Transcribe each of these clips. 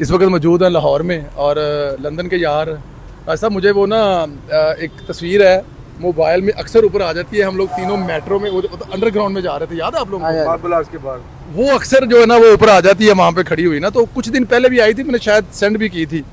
इस वक्त मौजूद हैं लाहौर में और लंदन के यार ऐसा मुझे वो ना एक तस्वीर है मोबाइल में अक्सर ऊपर आ जाती है। हम लोग तीनों मेट्रो में अंडरग्राउंड में जा रहे थे, याद है आप लोगों को? के बाद वो अक्सर जो है ना वो ऊपर आ जाती है वहाँ पे खड़ी हुई ना। तो कुछ दिन पहले भी आई थी, मैंने शायद सेंड भी की थी।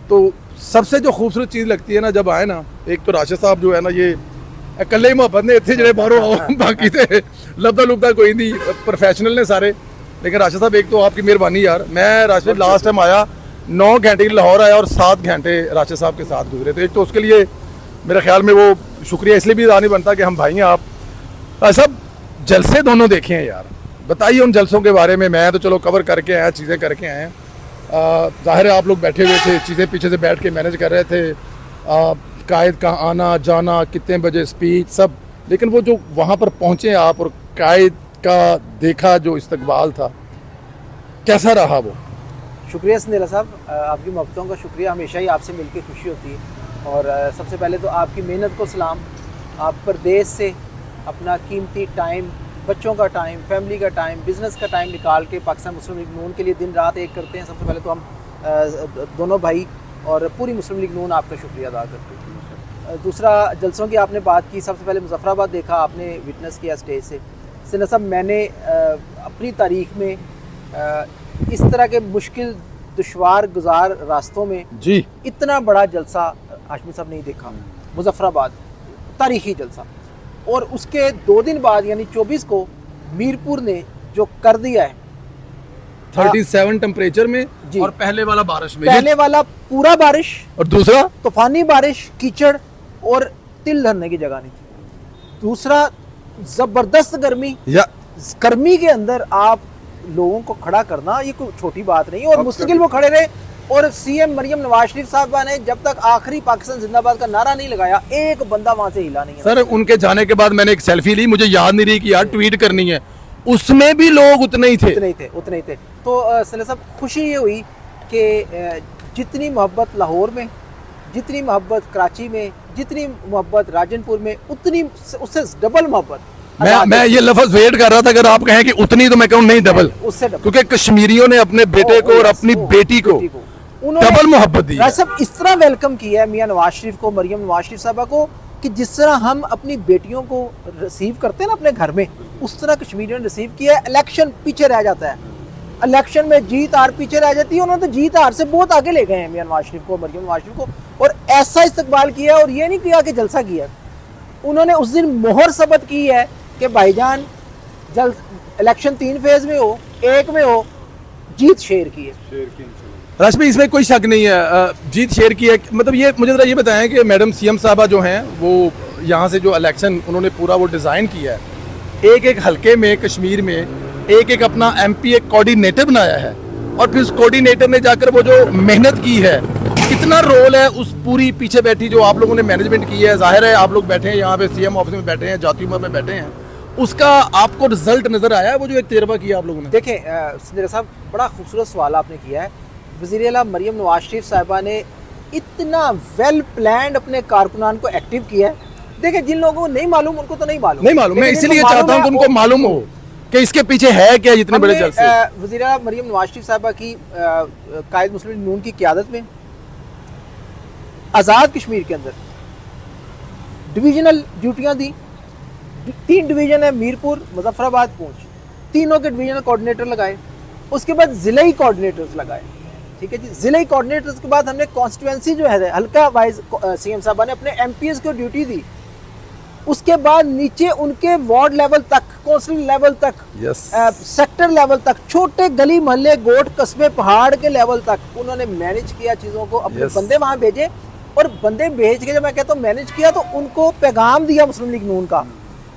तो सबसे जो खूबसूरत चीज़ लगती है ना जब आए ना, एक तो राशिद साहब जो है ना ये कल्ले मोहब्बत ने इतने जड़े बाहरों बाकी थे लबदा लुबदा कोई नहीं, प्रोफेशनल ने सारे। लेकिन राशिद साहब एक तो आपकी मेहरबानी यार। मैं राशिद लास्ट टाइम आया 9 घंटे लाहौर आया और 7 घंटे राशिद साहब के साथ गुजरे। तो एक तो उसके लिए मेरे ख्याल में वो शुक्रिया इसलिए भी अदा नहीं बनता कि हम भाई हैं आप। सब जलसे दोनों देखे हैं यार, बताइए उन जलसों के बारे में। मैं तो चलो कवर करके आया, चीज़ें करके आए हैं। ज़ाहिर है आप लोग बैठे हुए थे, चीज़ें पीछे से बैठ के मैनेज कर रहे थे, कायद का आना जाना, कितने बजे स्पीच सब। लेकिन वो जो वहाँ पर पहुँचे आप और कायद का देखा जो इस्तकबाल था, कैसा रहा वो? शुक्रिया संदेला साहब, आपकी मोहब्बतों का शुक्रिया। हमेशा ही आपसे मिलकर खुशी होती है। और सबसे पहले तो आपकी मेहनत को सलाम। आप परदेश से अपना कीमती टाइम, बच्चों का टाइम, फैमिली का टाइम, बिज़नेस का टाइम निकाल के पाकिस्तान मुस्लिम लीग नून के लिए दिन रात एक करते हैं। सबसे पहले तो हम दोनों भाई और पूरी मुस्लिम लीग नून आपका शुक्रिया अदा करते हैं। दूसरा, जलसों की आपने बात की। सबसे पहले मुजफ्फराबाद देखा आपने, विटनेस किया स्टेज से। सिन्हा साहब, मैंने अपनी तारीख में इस तरह के मुश्किल दुश्वार गुजार रास्तों में जी इतना बड़ा जलसा हाशमी साहब नहीं देखा। मुजफ्फराबाद तारीखी जलसा, और उसके 2 दिन बाद यानी 24 को मीरपुर ने जो कर दिया है 37 टेम्परेचर में जी, और पहले वाला बारिश में, पहले वाला पूरा बारिश और दूसरा तूफानी बारिश, कीचड़ और तिल धरने की जगह नहीं थी। दूसरा जबरदस्त गर्मी, गर्मी के अंदर आप लोगों को खड़ा करना ये कोई छोटी बात नहीं है। और मुस्तकिल वो खड़े रहे। और सीएम मरियम नवाज शरीफ साहबा ने जब तक आखिरी पाकिस्तान जिंदाबाद का नारा नहीं लगाया, एक बंदा वहां से हिला नहीं है। सर, उनके जाने के बाद मैंने एक सेल्फी ली, मुझे याद नहीं रही कि यार ट्वीट करनी है, उसमें भी लोग उतने ही थे। तो सले साहब, खुशी ये हुई कि जितनी मोहब्बत लाहौर में, जितनी मोहब्बत कराची में, जितनी मोहब्बत राजनपुर में, उतनी उससे डबल मोहब्बत मैं ये लफ्ज वेट कर रहा था। अगर आप कहें कि उतनी, तो मैं कहूँ नहीं, डबल। उससे डबल, क्योंकि कश्मीरियों ने अपने बेटे को और अपनी बेटी को डबल मोहब्बत दी है। सब इस तरह वेलकम किया है मियां नवाज शरीफ को, मरियम नवाज शरीफ साहबा को, कि जिस तरह हम अपनी बेटियों को रिसीव करते हैं ना अपने घर में, उस तरह कश्मीरियों ने रिसीव किया है। इलेक्शन पीछे रह जाता है, इलेक्शन में जीत हार पीछे रह जाती है। उन्होंने तो जीत हार से बहुत आगे ले गए हैं मियां नवाज शरीफ को, मरियम नवाज शरीफ को, और ऐसा इस्तकबाल किया। और ये नहीं किया कि जलसा किया, उन्होंने उस दिन मोहर सबत की है कि भाईजान जल इलेक्शन 3 फेज में हो, 1 में हो, जीत शेर की है। रश्मि, इसमें कोई शक नहीं है, जीत शेर की है। मतलब ये मुझे जरा ये बताएं कि मैडम सीएम साहबा जो हैं वो यहाँ से जो इलेक्शन उन्होंने पूरा वो डिज़ाइन किया है, एक एक हलके में कश्मीर में एक एक अपना एमपी एक कोऑर्डिनेटर बनाया है, और फिर उस कोऑर्डिनेटर ने जाकर वो जो मेहनत की है, कितना रोल है उस पूरी पीछे बैठी जो आप लोगों ने मैनेजमेंट की है। जाहिर है आप लोग बैठे हैं यहाँ पे, सीएम ऑफिस में बैठे हैं, जाती उमर में बैठे हैं, उसका आपको रिजल्ट नजर आया है, वो जो एक तजर्बा किया आप लोगों ने? देखें संजय साहब, बड़ा खूबसूरत सवाल आपने किया है। वज़ीर आला मरियम नवाज शरीफ साहिबा ने इतना वेल प्लान्ड अपने कारकुनान को एक्टिव किया है। देखिए, जिन लोगों को नहीं मालूम उनको तो नहीं मालूम, मैं इसलिए चाहता हूँ कि उनको मालूम हो कि इसके पीछे है क्या जितने बड़े जलसे। वज़ीर आला मरियम नवाज शरीफ साहिबा की कायद मुस्लिम लीग नून की क़यादत में आज़ाद कश्मीर के अंदर डिवीजनल ड्यूटियाँ दी। 3 डिवीजन है, मीरपुर, मुजफ्फराबाद, पूंछ, तीनों के डिवीजनल कोऑर्डिनेटर लगाए। उसके बाद ज़िले कोऑर्डिनेटर्स लगाए। ठीक है जी, ज़िले कोऑर्डिनेटर्स के बाद हमने कॉन्स्टिट्यूंसी जो है हल्का वाइज सीएम साहबा ने अपने एमपीएस को ड्यूटी दी। उसके बाद नीचे उनके वार्ड लेवल तक, कौंसिल लेवल तक, सेक्टर लेवल तक, छोटे गली मोहल्ले, गोट कस्बे, पहाड़ के लेवल तक उन्होंने मैनेज किया चीज़ों को। अपने बंदे वहाँ भेजे, और बंदे भेज के जब मैं कहता हूँ मैनेज किया, तो उनको पैगाम दिया मुस्लिम लीग नून का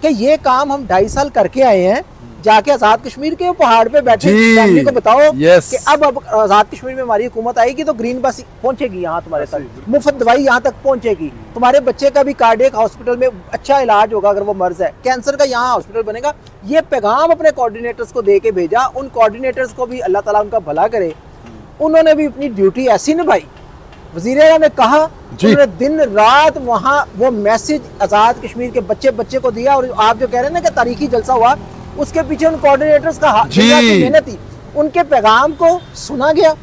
कि ये काम हम 2.5 साल करके आए हैं। जाके आज़ाद कश्मीर के पहाड़ पे बैठे फैमिली को बताओ कि अब आज़ाद कश्मीर में हमारी हुकूमत आएगी तो ग्रीन बस पहुंचेगी यहाँ तुम्हारे तक, मुफ्त दवाई यहाँ तक पहुंचेगी, तुम्हारे बच्चे का भी कार्डियक हॉस्पिटल में अच्छा इलाज होगा अगर वो मर्ज है, कैंसर का यहाँ हॉस्पिटल बनेगा। ये पैगाम अपने कोऑर्डिनेटर्स को दे के भेजा। उन कोऑर्डिनेटर्स को भी अल्लाह ताला उनका भला करे, उन्होंने भी अपनी ड्यूटी ऐसी निभाई। वज़ीर आला ने कहा, उन्होंने दिन रात वहाँ वो मैसेज आज़ाद कश्मीर के बच्चे बच्चे को दिया। और आप जो कह रहे हैं ना कि तारीखी जलसा हुआ, उसके पीछे उन कोऑर्डिनेटर्स का मेहनत थी। उनके पैगाम को सुना गया,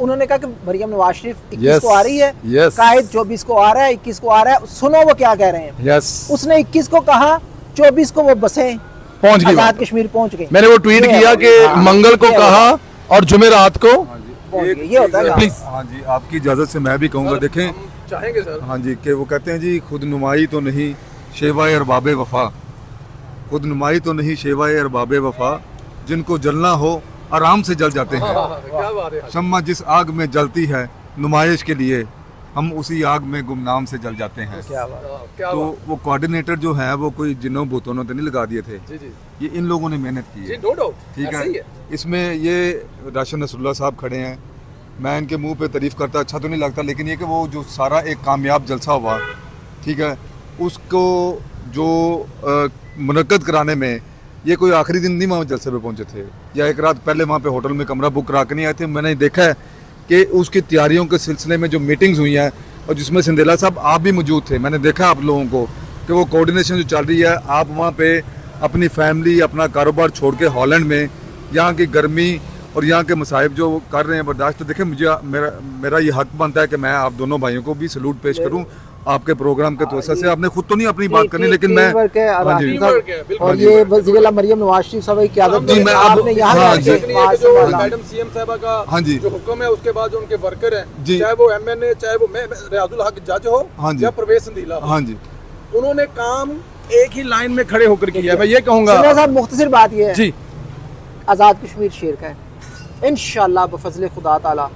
उन्होंने कहा कि मरियम नवाज शरीफ 21 Yes, को आ रही है, yes. कायद 24 को आ रहा है, 21 को आ रहा है, सुनो वो क्या कह रहे हैं। यस उसने 21 को कहा, 24 को वो बसें पहुंच गई आजाद कश्मीर पहुंच गई। मैंने वो ट्वीट ये किया है, कि हाँ, मंगल को ये कहा और जुमेरात को पहुंच गई। ये होता है ना। प्लीज हाँ जी, आपकी इजाज़त से मैं भी कहूँगा, देखें चाहेंगे सर हाँ जी, कि वो कहते हैं जी खुद नुमाई तो नहीं शेवाए अरबाब वफा, खुद नुमाई तो नहीं शेवाए अरबाब वफा, जिनको जलना हो आराम से जल जाते हैं। क्या बात है शम्मा जिस आग में जलती है नुमाइश के लिए, हम उसी आग में गुमनाम से जल जाते हैं। क्या बात है। क्या तो वो कोऑर्डिनेटर जो है वो कोई जिन्हों भूतों ने तो नहीं लगा दिए थे, जी जी ये इन लोगों ने मेहनत की जी है। नो डाउट ठीक है, इसमें ये राशिद नसरुल्लाह साहब खड़े हैं, मैं इनके मुंह पे तारीफ करता अच्छा तो नहीं लगता, लेकिन ये कि वो जो सारा एक कामयाब जलसा हुआ, ठीक है, उसको जो मुनक्कद कराने में ये कोई आखिरी दिन नहीं वहाँ जलसे पे पहुँचे थे, या एक रात पहले वहाँ पे होटल में कमरा बुक करा के नहीं आए थे। मैंने देखा है कि उसकी तैयारियों के सिलसिले में जो मीटिंग्स हुई हैं और जिसमें सिंदेला साहब आप भी मौजूद थे, मैंने देखा आप लोगों को कि वो कोऑर्डिनेशन जो चल रही है, आप वहाँ पे अपनी फैमिली अपना कारोबार छोड़ के हॉलैंड में यहाँ की गर्मी और यहाँ के मसाइब जो कर रहे हैं बर्दाश्त, तो देखें मुझे मेरा ये हक बनता है कि मैं आप दोनों भाइयों को भी सलूट पेश करूँ आपके प्रोग्राम के तवज्जो से। आपने खुद तो नहीं अपनी बात करनी, लेकिन मैं और जी। ये वज़ीर मरियम नवाज शरीफ साहब की क़यादत जी, में मैं आपने यहाँ हाँ जाके जी। वहाँ संभाला। मैडम सीएम साहबा का हाँ जी। जो हुक्म है उसके बाद जो उनके वर्कर हैं, जी। चाहे वो एमएनए, चाहे वो रियाजुल हक जज हो हाँ जी। या परवेज संदीला हो, हाँ जी, उन्होंने काम एक ही लाइन में खड़े होकर किया है। मैं ये कहूंगा सिंधिया साहब, मुख्तसर बात ये है, जी आज़ाद कश्मीर शेर का है। इंशाअल्लाह बफज़ल खुदा ताला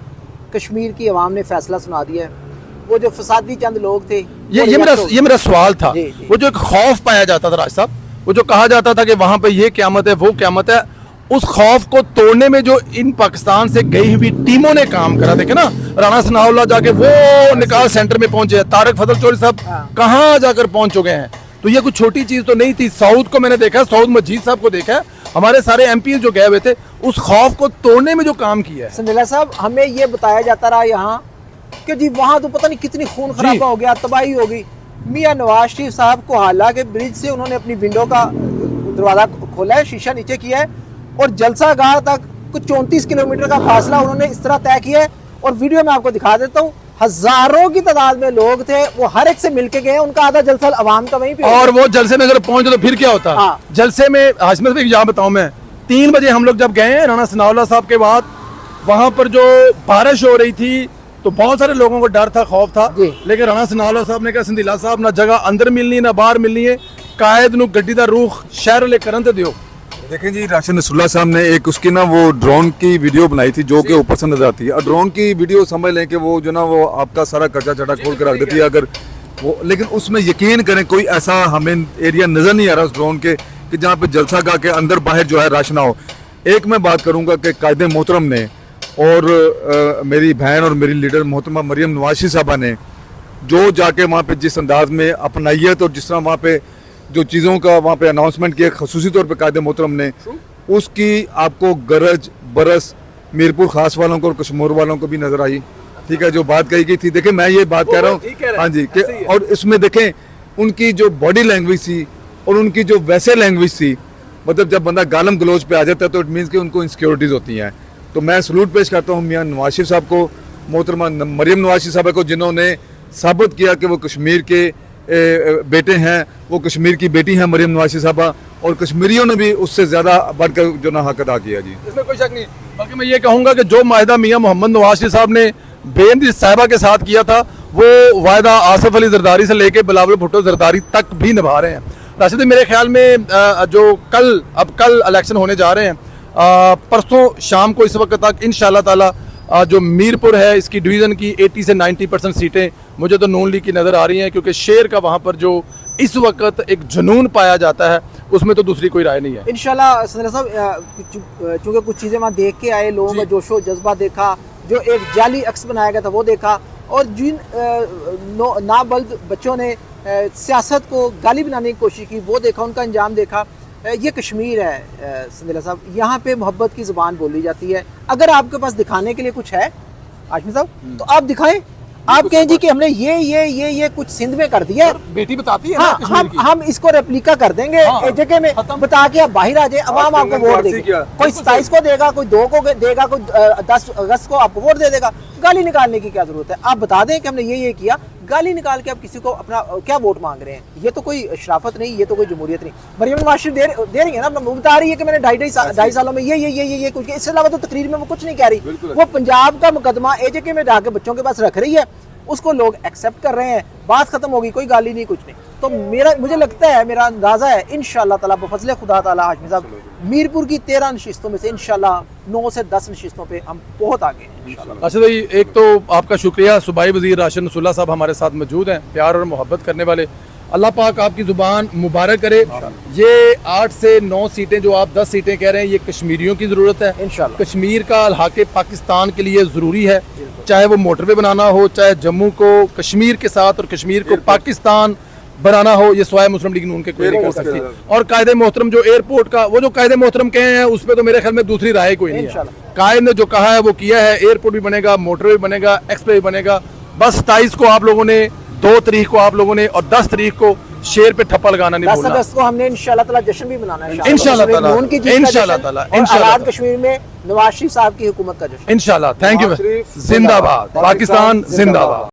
कश्मीर की आवाम ने फैसला सुना दिया है। वो जो फसादी चंद लोग थे, ये मेरा सवाल था। जी, जी। वो जो एक खौफ पाया जाता था राज साहब, वो जो कहा जाता था कि वहां पे ये क़यामत है वो क़यामत है, उस खौफ को तोड़ने में जो इन पाकिस्तान से गई हुई टीमों ने काम करा, देखे ना राणा सनाउल्लाह जाके वो निकाल सेंटर में पहुंचे, तारिक फजल चौधरी साहब हाँ। कहाँ जाकर पहुंच चुके हैं। तो ये कुछ छोटी चीज तो नहीं थी। सऊद को मैंने देखा, सऊद मजीद साहब को देखा, हमारे सारे एमपी जो गए हुए थे, उस खौफ को तोड़ने में जो काम किया है। संदिला साहब, हमें ये बताया जाता रहा यहाँ कि जी वहाँ तो पता नहीं कितनी खून खराबा हो गया, तबाही हो गई। मियाँ नवाज शरीफ साहब को हालांकि ब्रिज से उन्होंने अपनी विंडो का दरवाज़ा खोला है, शीशा नीचे किया है, और जलसागाह तक कुछ 34 किलोमीटर का फासला उन्होंने इस तरह तय किया है। और वीडियो में आपको दिखा देता हूँ, हजारों की तादाद में लोग थे, वो हर एक से मिलके गए, उनका आधा जलसा अवाम का वहीं पे। और वो जलसे में अगर पहुंचे तो फिर क्या होता। हाँ। जलसे में हाशमी भाई यहाँ बताऊं, मैं 3 बजे हम लोग जब गए हैं राणा सनाउल्लाह साहब के बाद, वहां पर जो बारिश हो रही थी तो बहुत सारे लोगों को डर था, खौफ था, जी। लेकिन राणा सनाउल्लाह साहब ने कहा संदीला साहब ना जगह अंदर मिलनी ना बाहर मिलनी है, कायद नू गड्डी दा रुख शहर ले करन ते दियो। देखें जी, राशिद नसरुल्लाह साहब ने एक उसकी ना वो ड्रोन की वीडियो बनाई थी जो कि ऊपर से नजर आती है। और ड्रोन की वीडियो समझ लें कि वो जो ना वो आपका सारा कच्चा चटा खोल के रख देती है अगर वो, लेकिन उसमें यकीन करें कोई ऐसा हमें एरिया नजर नहीं आ रहा उस ड्रोन के कि जहाँ पे जलसागाह के अंदर बाहर जो है रश ना हो। एक मैं बात करूँगा कि कायदे मोहतरम ने और मेरी बहन और मेरी लीडर मोहतरमा मरियम नवाज शरीफ साहबा ने जो जाके वहाँ पे जिस अंदाज में अपनाइयत और जिस तरह वहाँ पे जो चीज़ों का वहाँ पे अनाउंसमेंट किया खसूसी तौर पे कायदे मोहतरम ने, उसकी आपको गरज बरस मीरपुर खास वालों को और कश्मीर वालों को भी नजर आई। ठीक है, जो बात कही गई थी, देखें मैं ये बात कह रहा हूँ हाँ जी, और इसमें देखें उनकी जो बॉडी लैंग्वेज थी और उनकी जो वैसे लैंग्वेज थी, मतलब जब बंदा गालम गलोच पे आ जाता है तो इट मीन्स कि उनको इनसिक्योरिटीज होती हैं। तो मैं सलूट पेश करता हूँ मियाँ नवाज शरीफ साहब को, मोहतरमा मरियम नवाज शरीफ साहब को, जिन्होंने साबित किया कि वो कश्मीर के बेटे हैं, वो कश्मीर की बेटी हैं मरियम नवाज शरीफ साहबा, और कश्मीरियों ने भी उससे ज़्यादा बढ़कर जो ना हक अदा किया। जी, इसमें कोई शक नहीं। बल्कि मैं ये कहूँगा कि जो माहिदा मियाँ मोहम्मद नवाज शरीफ साहब ने बेनज़ीर साहिबा के साथ किया था, वो वायदा आसिफ अली जरदारी से लेके बिलावल भुट्टो जरदारी तक भी निभा रहे हैं। राशिद, मेरे ख्याल में जो कल इलेक्शन होने जा रहे हैं, परसों शाम को इस वक्त तक इंशाअल्लाह ताला जो मीरपुर है इसकी डिवीज़न की 80 से 90% सीटें मुझे तो नून लीग की नज़र आ रही हैं, क्योंकि शेर का वहाँ पर जो इस वक्त एक जुनून पाया जाता है उसमें तो दूसरी कोई राय नहीं है। इंशाल्लाह संदिला साहब, चूँकि कुछ चीज़ें वहाँ देख के आए, लोगों का जोशो जज्बा देखा, जो एक जाली अक्स बनाया गया था वो देखा, और जिन नाबल्द बच्चों ने सियासत को गाली बनाने की कोशिश की वो देखा, उनका अंजाम देखा। ये कश्मीर है संदिला साहब, यहाँ पे मोहब्बत की ज़ुबान बोली जाती है। अगर आपके पास दिखाने के लिए कुछ है हाशमी साहब तो आप दिखाएं, आप कहें जी कि हमने ये कुछ सिंध में कर दिया है, बेटी बताती है ना हाँ, कश्मीर की। हम इसको रेप्लिका कर देंगे हाँ, एक जगह में, खत्म। बता के आप बाहर आ जाए, अवाम आप आपको तेलंगाना वोट पार्टी देगी, क्या? कोई 27 को देगा, कोई 2 को देगा, कोई 10 अगस्त को आपको वोट दे देगा। गाली निकालने की क्या जरूरत है? आप बता दें कि हमने ये किया, गाली निकाल के आप किसी को अपना क्या वोट मांग रहे हैं? ये तो कोई शराफत नहीं, ये तो कोई जमहूरियत नहीं। मरियम नवाज दे रही है ना, वो बता रही है कि मैंने ढाई सालों में ये कुछ, इससे अलावा तो तकरीर में वो कुछ नहीं कह रही। वो पंजाब का मुकदमा एजेके में जाके बच्चों के पास रख रही है, उसको लोग एक्सेप्ट कर रहे हैं, बात खत्म होगी, कोई गाली नहीं, कुछ नहीं। तो मुझे लगता है, मेरा अंदाजा है इंशाअल्लाह ताला बफज़ल खुदा ताला हाशमी साहब मीरपुर की 13 नशिस्तों में से इंशाअल्लाह 9 से 10 नशिस्तों पे हम बहुत आगे हैं इंशाअल्लाह। अच्छा भाई, एक तो आपका शुक्रिया, सूबाई वज़ीर राशिद नसरुल्लाह साहब हमारे साथ मौजूद हैं, प्यार और मोहब्बत करने वाले। अल्लाह पाक आपकी ज़ुबान मुबारक करे। ये 8 से 9 सीटें जो आप 10 सीटें कह रहे हैं, ये कश्मीरियों की ज़रूरत है इंशाअल्लाह। कश्मीर का अलहाके पाकिस्तान के लिए ज़रूरी है, चाहे वो मोटरवे बनाना हो, चाहे जम्मू को कश्मीर के साथ और कश्मीर को पाकिस्तान बनाना हो, ये स्वाय मुस्लिम लीग नून के कोई नहीं कर सकती। और कायदे मोहतरम जो एयरपोर्ट का, वो जो कायदे मोहतरम कहे हैं, उस पर तो मेरे ख्याल में दूसरी राय कोई नहीं है। कायद ने जो कहा है वो किया है, एयरपोर्ट भी बनेगा, मोटरवे भी बनेगा, एक्सप्रेस भी बनेगा। बस 27 को आप लोगों ने, 2 तारीख को आप लोगों ने और 10 तारीख को शेर पे ठप्पा लगाना नहीं 10 भूलना। अगस्त को हमने इंशाअल्लाह ताला जश्न भी मनाना है इंशाअल्लाह ताला, नून की जीत का इंशाअल्लाह जश्न, ताला, और इंशाअल्लाह आज़ाद कश्मीर में नवाज शरीफ साहब की हुकूमत का जश्न। इंशाल्लाह। Thank you. नवाज शरीफ जिंदाबाद, पाकिस्तान जिंदाबाद।